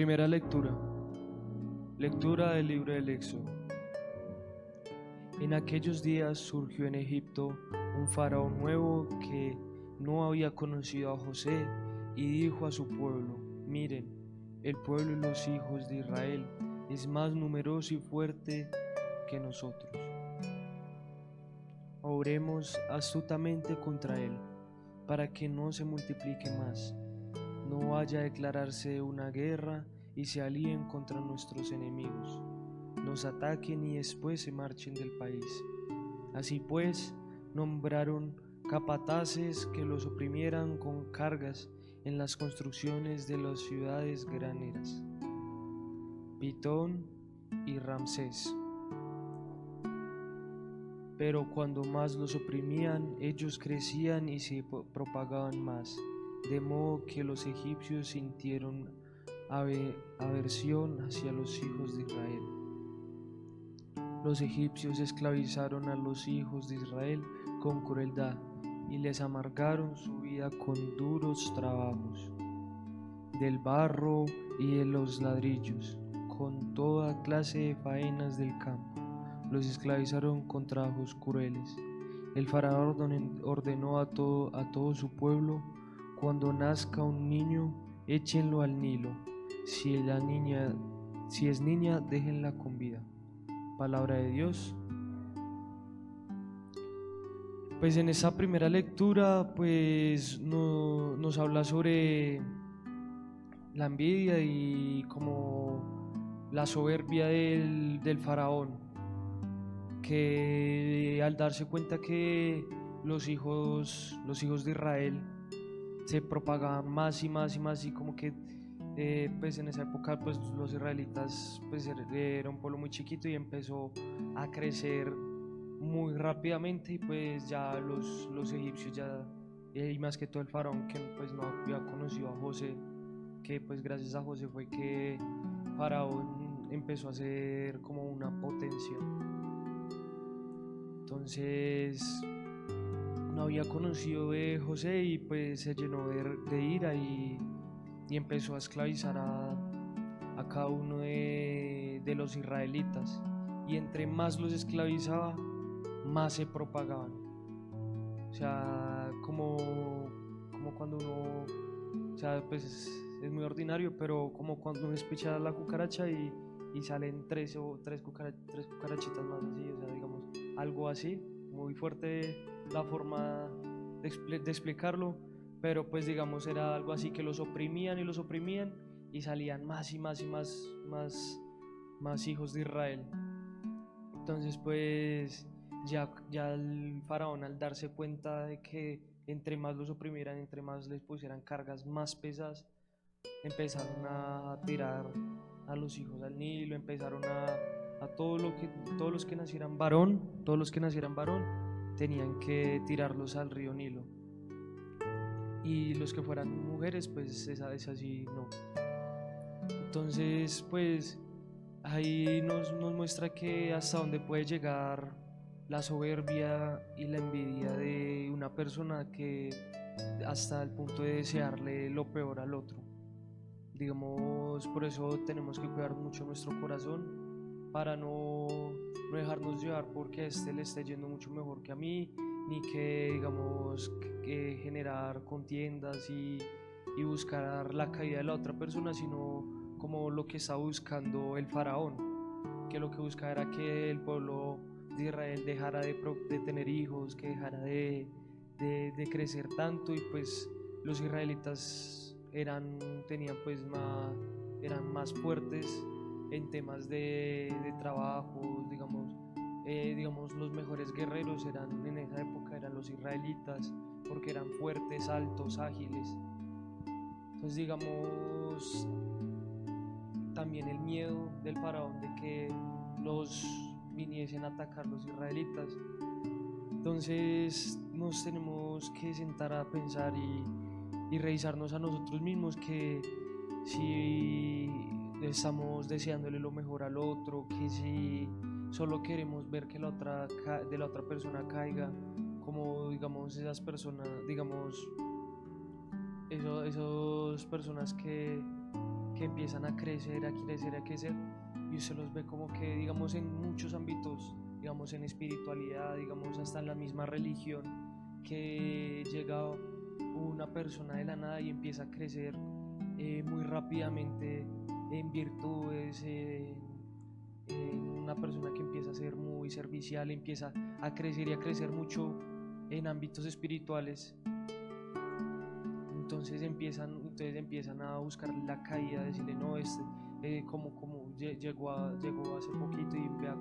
Primera lectura. Lectura del libro del Éxodo. En aquellos días surgió en Egipto un faraón nuevo que no había conocido a José y dijo a su pueblo: miren, el pueblo de los hijos de Israel es más numeroso y fuerte que nosotros. Oremos astutamente contra él, para que no se multiplique más, no vaya a declararse una guerra y se alíen contra nuestros enemigos, nos ataquen y después se marchen del país. Así pues, nombraron capataces que los oprimieran con cargas en las construcciones de las ciudades graneras, Pitón y Ramsés. Pero cuando más los oprimían, ellos crecían y se propagaban más, de modo que los egipcios sintieron aversión hacia los hijos de Israel. Los egipcios esclavizaron a los hijos de Israel con crueldad y les amargaron su vida con duros trabajos, del barro y de los ladrillos, con toda clase de faenas del campo. Los esclavizaron con trabajos crueles. El faraón ordenó a todo su pueblo: cuando nazca un niño, échenlo al Nilo. Si es niña, déjenla con vida. Palabra de Dios. Pues en esa primera lectura pues nos habla sobre la envidia y como la soberbia del faraón, que al darse cuenta que los hijos de Israel se propagaban más y más y más, y como que pues en esa época pues los israelitas pues era un pueblo muy chiquito y empezó a crecer muy rápidamente, y pues ya los egipcios ya, y más que todo el faraón, que pues no había conocido a José, que pues gracias a José fue que faraón empezó a ser como una potencia. Entonces no había conocido de José y pues se llenó de ira y empezó a esclavizar a cada uno de los israelitas, y entre más los esclavizaba, más se propagaban. O sea, como cuando uno, o sea, pues es muy ordinario, pero como cuando uno espicha la cucaracha y salen tres cucarachitas más, así, o sea, digamos, algo así, muy fuerte la forma de explicarlo, pero pues digamos era algo así, que los oprimían y los oprimían y salían más y más y más hijos de Israel. Entonces pues ya el faraón, al darse cuenta de que entre más los oprimieran, entre más les pusieran cargas más pesadas, empezaron a tirar a los hijos al Nilo, empezaron a todos los que nacieran varón, tenían que tirarlos al río Nilo, y los que fueran mujeres pues esa sí no. Entonces pues ahí nos muestra que hasta dónde puede llegar la soberbia y la envidia de una persona, que hasta el punto de desearle lo peor al otro. Digamos, por eso tenemos que cuidar mucho nuestro corazón para no dejarnos llevar porque a este le esté yendo mucho mejor que a mí, ni que digamos que generar contiendas y buscar la caída de la otra persona, sino como lo que está buscando el faraón, que lo que buscaba era que el pueblo de Israel dejara de tener hijos, que dejara de crecer tanto, y pues los israelitas tenían pues eran más fuertes en temas de trabajo, digamos los mejores guerreros en esa época eran los israelitas, porque eran fuertes, altos, ágiles. Entonces digamos también el miedo del faraón de que los viniesen a atacar los israelitas. Entonces nos tenemos que sentar a pensar y revisarnos a nosotros mismos, que si estamos deseándole lo mejor al otro, que si solo queremos ver que de la otra persona caiga, como digamos esas personas, digamos esas personas que que empiezan a crecer, a crecer, a crecer, y usted los ve como que, digamos, en muchos ámbitos, digamos, en espiritualidad, digamos, hasta en la misma religión, que llega una persona de la nada y empieza a crecer muy rápidamente en virtudes, en una persona que empieza a ser muy servicial, empieza a crecer y a crecer mucho en ámbitos espirituales. Entonces empiezan a buscar la caída, decirle no, como llegó hace poquito y vea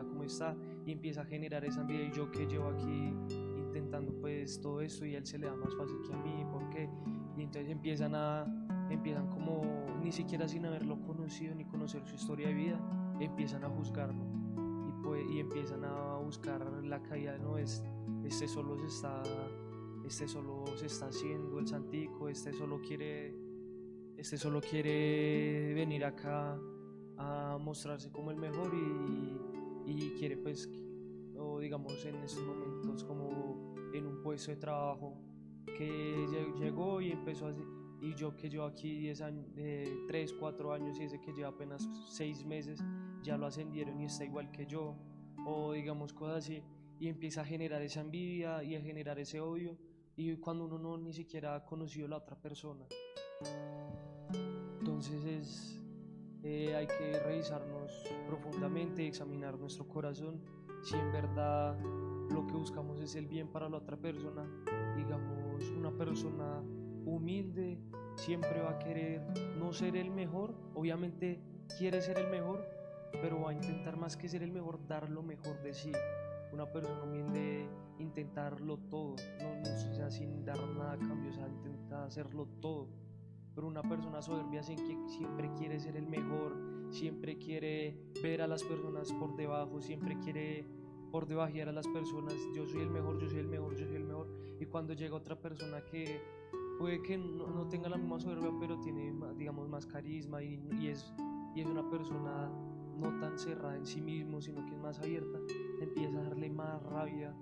cómo está, y empieza a generar esa envidia, y yo que llevo aquí intentando pues todo esto y a él se le da más fácil que a mí, ¿por qué? Y entonces empiezan como ni siquiera sin haberlo conocido ni conocer su historia de vida, empiezan a juzgarlo y empiezan a buscar la caída, no es, este solo se está este solo se está haciendo el santico, este solo quiere venir acá a mostrarse como el mejor y quiere pues, o digamos en estos momentos como en un puesto de trabajo que llegó y empezó así, y yo que llevo aquí 10 años, 3, 4 años, y ese que lleva apenas 6 meses ya lo ascendieron y está igual que yo, o digamos cosas así, y empieza a generar esa envidia y a generar ese odio, y cuando uno no ni siquiera ha conocido a la otra persona. Entonces hay que revisarnos profundamente, examinar nuestro corazón, si en verdad lo que buscamos es el bien para la otra persona. Digamos, una persona humilde siempre va a querer no ser el mejor, obviamente quiere ser el mejor, pero va a intentar más que ser el mejor, dar lo mejor de sí. Una persona humilde intentarlo todo, o sea, sin dar nada a cambio, o sea, intenta hacerlo todo. Pero una persona soberbia siempre quiere ser el mejor, siempre quiere ver a las personas por debajo, siempre quiere por debajear a las personas, yo soy el mejor, yo soy el mejor, yo soy el mejor. Y cuando llega otra persona que puede que no tenga la misma soberbia, pero tiene, digamos, más carisma y es una persona no tan cerrada en sí mismo, sino que es más abierta, empieza a darle más rabia,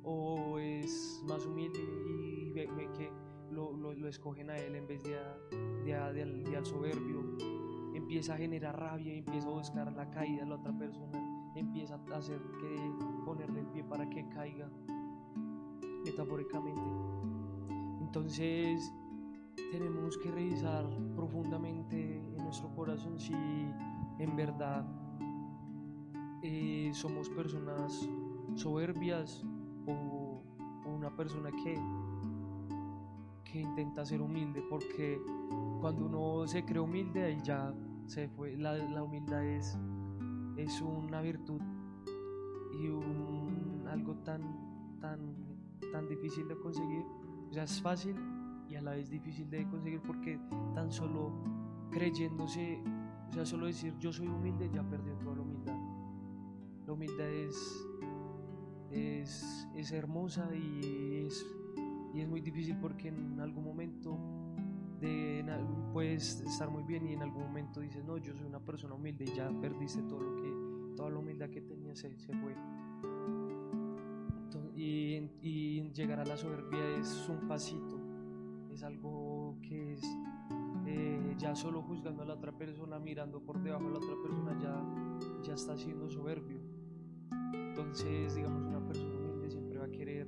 o es más humilde y ve que lo escogen a él en vez de al soberbio, empieza a generar rabia, empieza a buscar la caída de la otra persona, empieza a hacer que ponerle el pie para que caiga, metafóricamente. Entonces tenemos que revisar profundamente en nuestro corazón si en verdad somos personas soberbias o una persona que intenta ser humilde, porque cuando uno se cree humilde ahí ya se fue. La humildad es una virtud y algo tan difícil de conseguir. O sea, es fácil y a la vez difícil de conseguir, porque tan solo creyéndose, o sea, solo decir yo soy humilde ya perdió toda la humildad. La humildad es hermosa y es muy difícil, porque en algún momento puedes estar muy bien y en algún momento dices no, yo soy una persona humilde, y ya perdiste toda la humildad que tenías, se fue. Y llegar a la soberbia es un pasito, es algo que es ya solo juzgando a la otra persona, mirando por debajo a la otra persona, ya está siendo soberbio. Entonces, digamos, una persona humilde siempre va a querer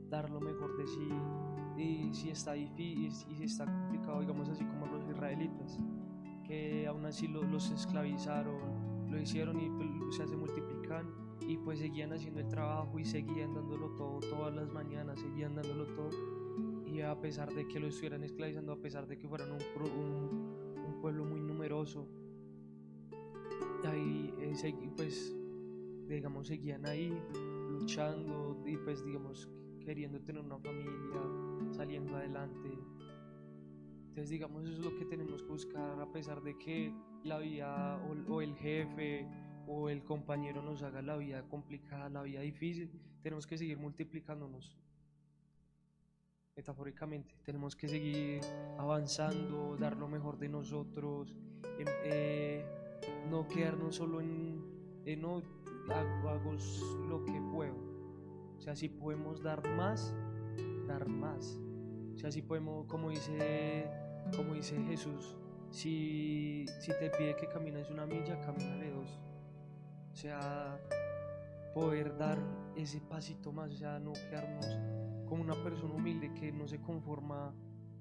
dar lo mejor de sí, y si está difícil y si está complicado, digamos, así como los israelitas, que aún así los esclavizaron, lo hicieron y pues, se multiplican, y pues seguían haciendo el trabajo y seguían dándolo todo, todas las mañanas seguían dándolo todo, y a pesar de que lo estuvieran esclavizando, a pesar de que fueran un pueblo muy numeroso, ahí pues digamos seguían ahí luchando y pues digamos queriendo tener una familia, saliendo adelante. Entonces digamos eso es lo que tenemos que buscar, a pesar de que la vida o el jefe o el compañero nos haga la vida complicada, la vida difícil, tenemos que seguir multiplicándonos. Metafóricamente, tenemos que seguir avanzando, dar lo mejor de nosotros, no quedarnos solo en no hago lo que puedo. O sea, si podemos dar más, dar más. O sea, si podemos, como dice Jesús, Si te pide que camines una milla, camínale dos. O sea, poder dar ese pasito más, o sea, no quedarnos como una persona humilde que no se conforma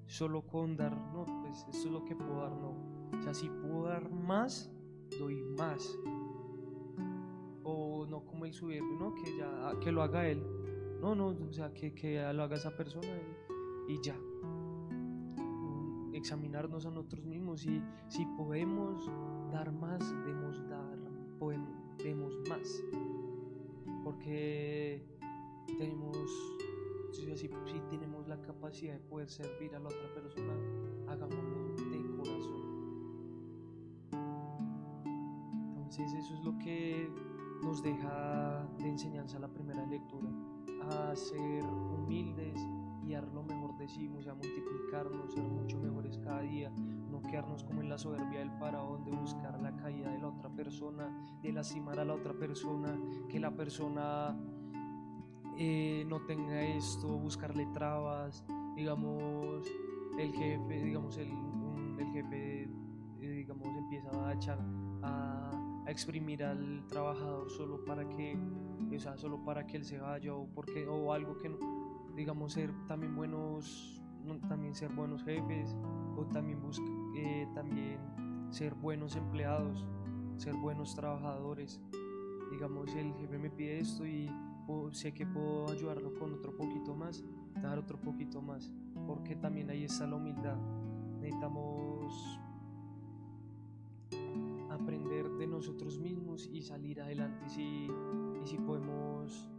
solo con dar, no, pues esto es lo que puedo dar, no. O sea, si puedo dar más, doy más. O no como el soberbio, no, que ya, que lo haga él. No, no, o sea, que lo haga esa persona y ya. Examinarnos a nosotros mismos y si podemos dar más, demos más. Porque tenemos, si tenemos la capacidad de poder servir a la otra persona, hagámoslo de corazón. Entonces eso es lo que nos deja de enseñanza la primera lectura, a ser humildes y dar lo mejor de sí, o sea, multiplicarnos, ser mucho mejores cada día, no quedarnos como en la soberbia del faraón de buscar la caída de la otra persona, de lastimar a la otra persona, que la persona no tenga esto, buscarle trabas, digamos, el jefe, digamos, el jefe, digamos, empieza a echar, a exprimir al trabajador solo para que, o sea, solo para que él se vaya o algo que, digamos, ser también buenos, también ser buenos jefes o también ser buenos empleados, ser buenos trabajadores. Digamos, si el jefe me pide esto y sé que puedo ayudarlo con otro poquito más, dar otro poquito más, porque también ahí está la humildad. Necesitamos aprender de nosotros mismos y salir adelante. Y si podemos,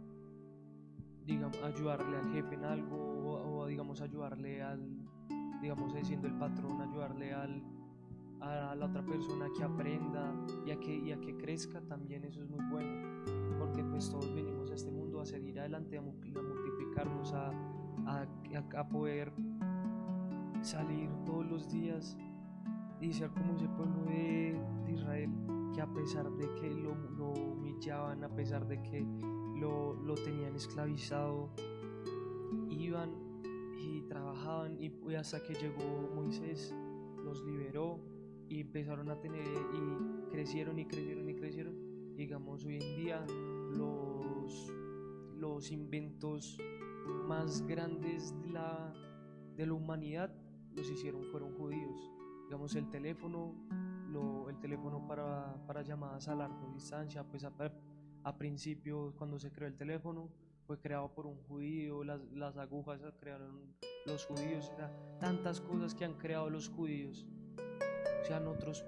digamos, ayudarle al jefe en algo o digamos, ayudarle digamos, siendo el patrón, ayudarle a la otra persona que aprenda y a que crezca, también eso es muy bueno, porque pues todos venimos a este mundo a seguir adelante, a multiplicarnos, a poder salir todos los días y ser como ese pueblo de Israel, que a pesar de que lo humillaban, a pesar de que lo tenían esclavizado, iban y trabajaban y hasta que llegó Moisés, los liberó y empezaron a tener y crecieron y crecieron y crecieron. Digamos, hoy en día los inventos más grandes de la humanidad fueron judíos. Digamos, el teléfono para llamadas a larga distancia, pues a principio cuando se creó el teléfono fue creado por un judío, las agujas las crearon los judíos, o sea, tantas cosas que han creado los judíos. O sea, nosotros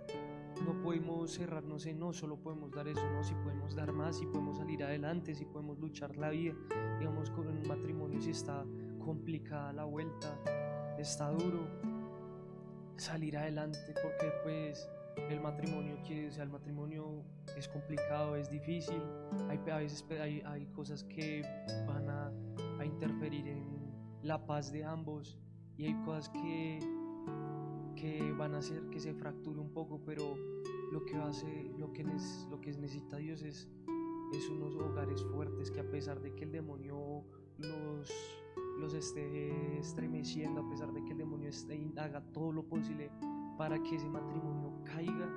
no podemos cerrarnos en no, solo podemos dar eso, no, si podemos dar más, si podemos salir adelante, si podemos luchar la vida. Digamos, con un matrimonio si está complicada la vuelta, está duro salir adelante, porque pues el matrimonio es complicado, es difícil, a veces hay cosas que van a interferir en la paz de ambos y hay cosas que van a hacer que se fracture un poco, pero lo que necesita Dios es unos hogares fuertes que a pesar de que el demonio los, los esté estremeciendo, a pesar de que el demonio haga todo lo posible para que ese matrimonio caiga,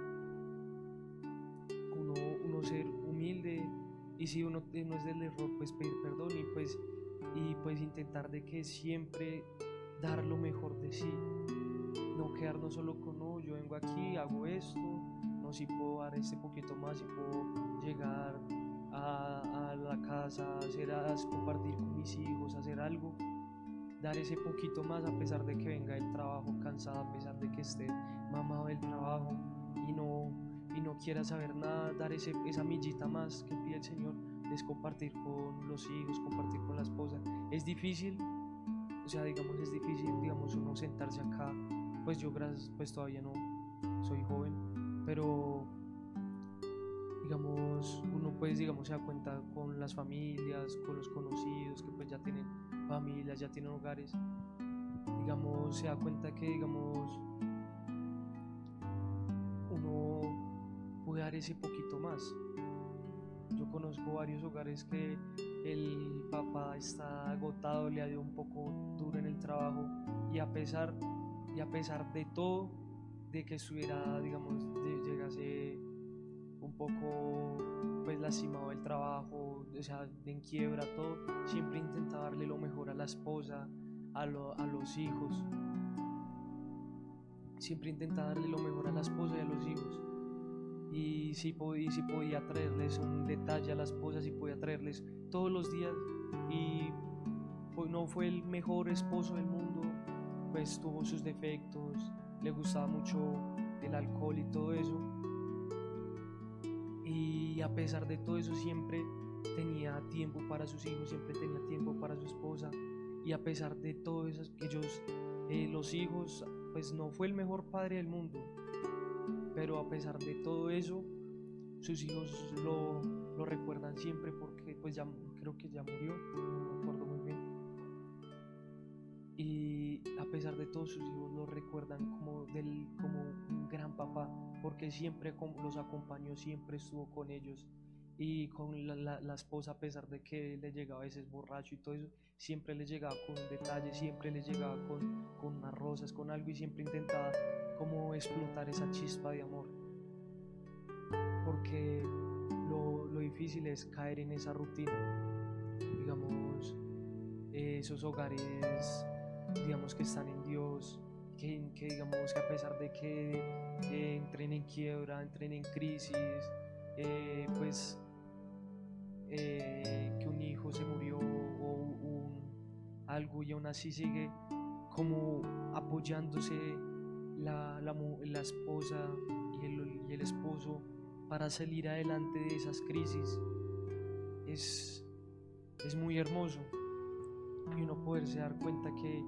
uno ser humilde y si uno no es del error, pues pedir perdón y pues intentar de que siempre dar lo mejor de sí, no quedarnos solo con no, yo vengo aquí, hago esto, no, si puedo dar este poquito más, si puedo llegar a la casa, compartir con mis hijos, hacer algo, dar ese poquito más a pesar de que venga del trabajo cansado, a pesar de que esté mamado del trabajo y no quiera saber nada, dar esa millita más que pide el Señor, es compartir con los hijos, compartir con la esposa. Es difícil, o sea, digamos, es difícil, digamos, uno sentarse acá, pues yo gracias, pues todavía no soy joven, pero digamos, uno pues, digamos, se da cuenta con las familias, con los conocidos que pues ya tienen familias, ya tienen hogares, digamos, se da cuenta que, digamos, uno puede dar ese poquito más. Yo conozco varios hogares que el papá está agotado, le ha ido un poco duro en el trabajo y a pesar de todo, de que estuviera, digamos, llegase un poco pues lastimado del trabajo, o sea, en quiebra, todo, siempre intentaba darle lo mejor a la esposa, a los hijos, siempre intentaba darle lo mejor a la esposa y a los hijos. Y si podía traerles un detalle a la esposa, si podía traerles todos los días. Y no fue el mejor esposo del mundo, pues tuvo sus defectos, le gustaba mucho el alcohol y todo eso. Y a pesar de todo eso siempre tenía tiempo para sus hijos, siempre tenía tiempo para su esposa. Y a pesar de todo eso, los hijos, pues no fue el mejor padre del mundo, pero a pesar de todo eso, sus hijos lo recuerdan siempre porque pues ya creo que ya murió, no me acuerdo muy bien. Y a pesar de todo, sus hijos lo recuerdan como un gran papá, porque siempre los acompañó, siempre estuvo con ellos. Y con la esposa, a pesar de que le llegaba a veces borracho y todo eso, siempre le llegaba con un detalle, siempre le llegaba con unas rosas, con algo, y siempre intentaba como explotar esa chispa de amor. Porque lo difícil es caer en esa rutina, digamos, esos hogares, digamos, que están en Dios, que digamos que a pesar de que entren en quiebra, entren en crisis, pues que un hijo se murió algo, y aún así sigue como apoyándose la esposa y el esposo para salir adelante de esas crisis. Es muy hermoso, y uno poderse dar cuenta que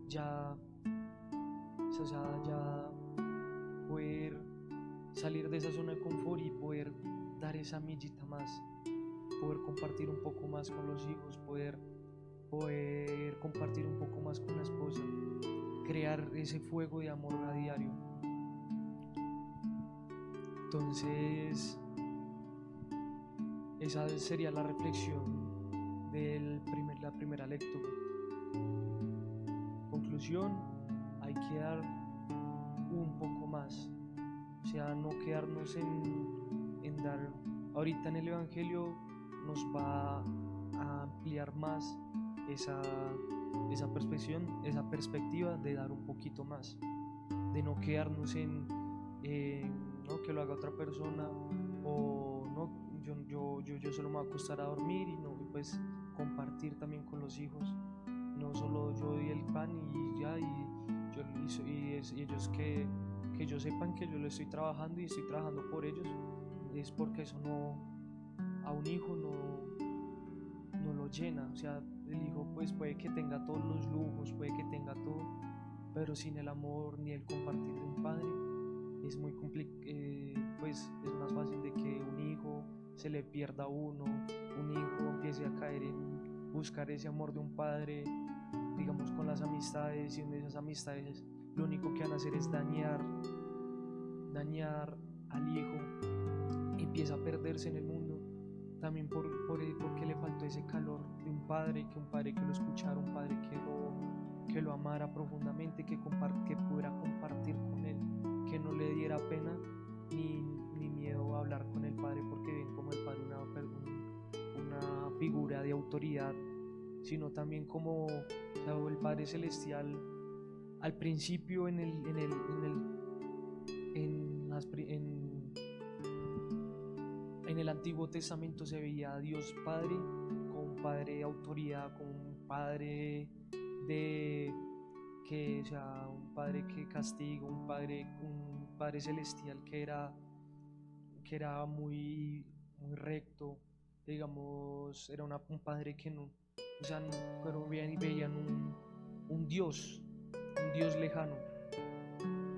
ya, o sea, ya poder salir de esa zona de confort y poder dar esa millita más, poder compartir un poco más con los hijos, poder compartir un poco más con la esposa, crear ese fuego de amor a diario. Entonces, esa sería la reflexión de la primera lectura. Conclusión: hay que dar un poco más, o sea, no quedarnos en dar. Ahorita en el Evangelio nos va a ampliar más esa perspectiva de dar un poquito más, de no quedarnos en no, que lo haga otra persona, o no, yo solo me voy a acostar a dormir, y no, pues compartir también con los hijos, no solo yo doy el pan y ya, y ellos que ellos sepan que yo lo estoy trabajando y estoy trabajando por ellos, es porque eso no, a un hijo no lo llena. O sea, el hijo pues puede que tenga todos los lujos, puede que tenga todo, pero sin el amor ni el compartir de un padre es muy pues es más fácil de que un hijo se le pierda a uno, un hijo empiece a caer en buscar ese amor de un padre, digamos, con las amistades, y en esas amistades lo único que van a hacer es dañar al hijo, empieza a perderse en el mundo, también porque le faltó ese calor de un padre, que lo escuchara, un padre que lo amara profundamente, que pudiera compartir con él, que no le diera pena ni miedo a hablar con el padre, porque ven como el padre una figura de autoridad, sino también como, o sea, el Padre Celestial al principio en el Antiguo Testamento se veía a Dios Padre como un Padre de autoridad, como un Padre o sea, un Padre que castiga, un Padre Celestial que era muy recto, digamos, era un Padre que no, o sea, pero veían un Dios lejano.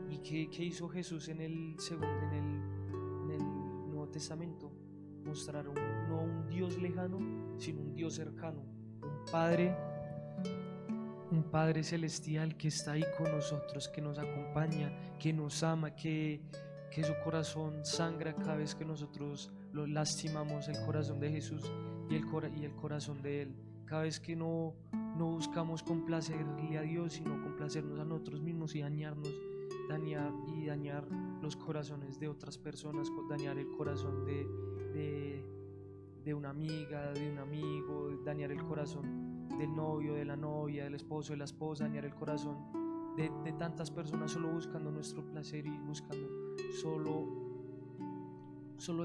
¿Y qué hizo Jesús en el Nuevo Testamento? Mostrar no un Dios lejano, sino un Dios cercano, un Padre celestial que está ahí con nosotros, que nos acompaña, que nos ama, que su corazón sangra cada vez que nosotros lo lastimamos, el corazón de Jesús y el corazón de Él. Cada vez que no buscamos complacerle a Dios, sino complacernos a nosotros mismos y dañarnos, dañar los corazones de otras personas, dañar el corazón de una amiga, de un amigo, dañar el corazón del novio, de la novia, del esposo, de la esposa, dañar el corazón de tantas personas solo buscando nuestro placer y buscando solo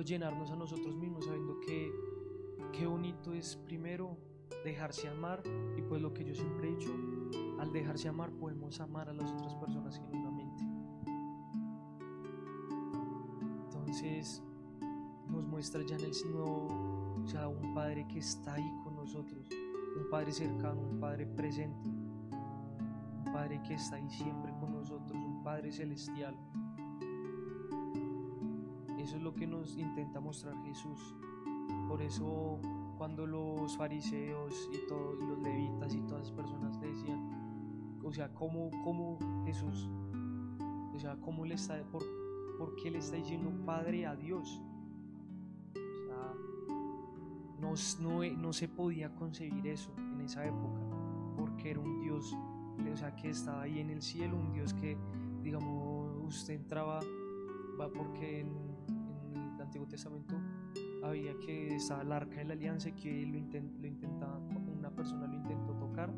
llenarnos a nosotros mismos, sabiendo que qué bonito es primero dejarse amar. Y pues lo que yo siempre he dicho, al dejarse amar podemos amar a las otras personas genuinamente. Entonces nos muestra ya en el nuevo, o sea, un Padre que está ahí con nosotros, un Padre cercano, un Padre presente, un Padre que está ahí siempre con nosotros, un Padre celestial. Eso es lo que nos intenta mostrar Jesús. Por eso cuando los fariseos y todos los levitas y todas las personas le decían, o sea, ¿cómo Jesús, o sea, por qué le está diciendo Padre a Dios? O sea, no se podía concebir eso en esa época, porque era un Dios, o sea, que estaba ahí en el cielo, un Dios que, digamos, usted entraba, va porque en el Antiguo Testamento había que estaba el arca de la alianza, que lo intentaba, una persona lo intentó tocar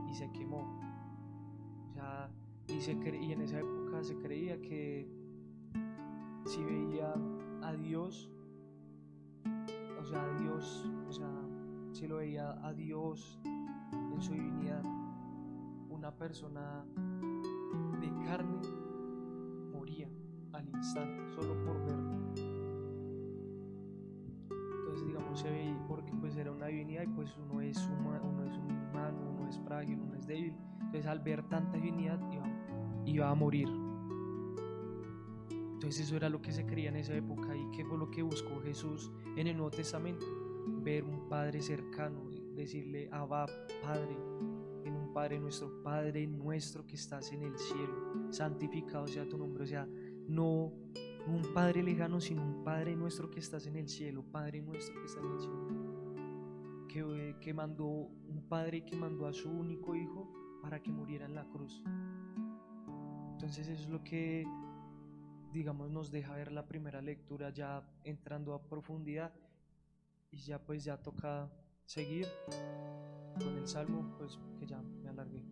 y se quemó. O sea, y en esa época se creía que si veía a Dios, o sea, a Dios, o sea, si lo veía a Dios en su divinidad, una persona de carne moría al instante solo por verlo. Entonces, digamos, se veía, porque pues era una divinidad y pues uno es un humano, uno es frágil, uno es débil. Entonces, al ver tanta divinidad iba a morir. Entonces eso era lo que se creía en esa época. ¿Y qué fue lo que buscó Jesús en el Nuevo Testamento? Ver un Padre cercano, decirle Abba, Padre, en un Padre nuestro que estás en el cielo, santificado sea tu nombre. O sea, no un Padre lejano, sino un Padre nuestro que estás en el cielo, Padre nuestro que está en el cielo, que mandó, un Padre que mandó a su único Hijo para que muriera en la cruz. Entonces eso es lo que, digamos, nos deja ver la primera lectura, ya entrando a profundidad. Y ya pues ya toca seguir con el salmo, pues que ya me alargué.